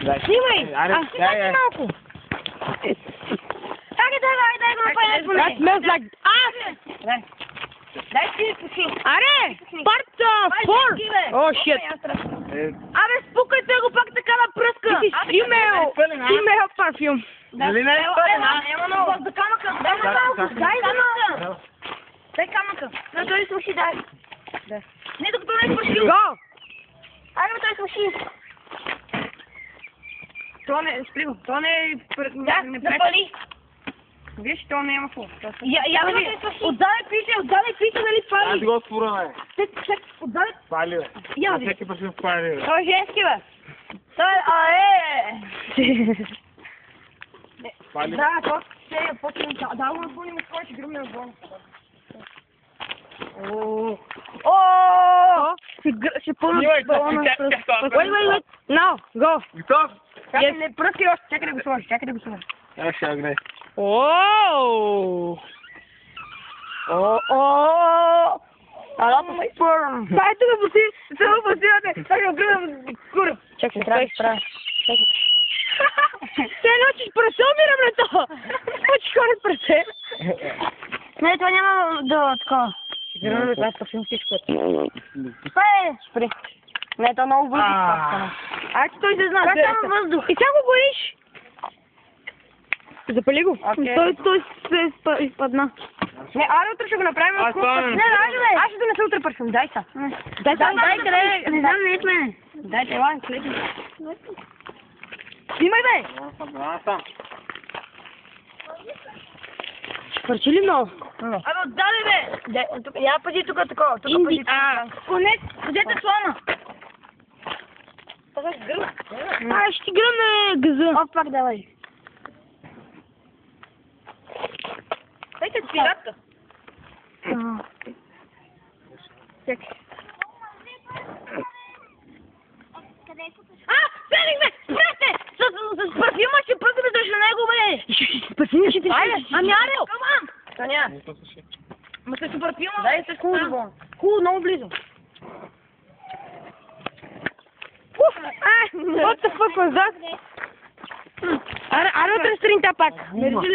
Снимай! Дай малко! Дай го направим поне! That smells like ass! Дай си пуши! Аре! Part 4! Oh shit! Абе, спукайте го пак така на пръска! Female perfume! Нали не е пълен, а? За камъка! Дай за малко! Дай камъка! На той слуши, дай! Не, докато не свърши! Го! Айде, той слуши! То не, спри го, то не запали! Виж, то няма какво. Я да ви, отдаде пише, нали пали? Аз го спора, бе. Отдаде... Пали, бе. Я Аз всеки път ще пали, бе. Той е женски, бе. Той Пали. Да, то ще е почне. Да, го напълним с това, ще гръмне отборно. Ще пълна балона с... Wait, now, go! Готов? Не пръскай още, чакай да го сложи, Evo ще гре. Ооо! Алапа ме спорам. Дай тук поси, само посивате. Чакай да гледам кура. Чакай, трябва да изправя. Те ночиш прасе умирам на това. Почи хора с прасе. Не, това няма да такова. Гръмна да това спасим всичко. Спри. Не, то много въздух. Айде той се знае. Това само въздух. И сега го гориш. Запали го. Той се изпадна. Не, аре утре ще го направим. Аз това не. Не, айде бе. Аз ще донеса утре парфюм, дай са. Дай къде, не знам, не е с мене. Дайте, лайн, клепи. Снимай, бе! Аз сам. Хвърчи ли много? Абе, отдаде, бе. Я пъди тук такова. Инди, където слона? Ще ти гръмне гъза. Оп, пак давай. Дайте спирачка. Чакай. Селихме! Спрете! С парфюма ще пръкаме срещу него, бе! Парфюма ще ти... Айде! Ами, Арел! Каман! Таня. Ма срещу парфюма? Дай се хубаво. Хубаво, много близо. What the fuck was that? Аре, утре сутринта пак.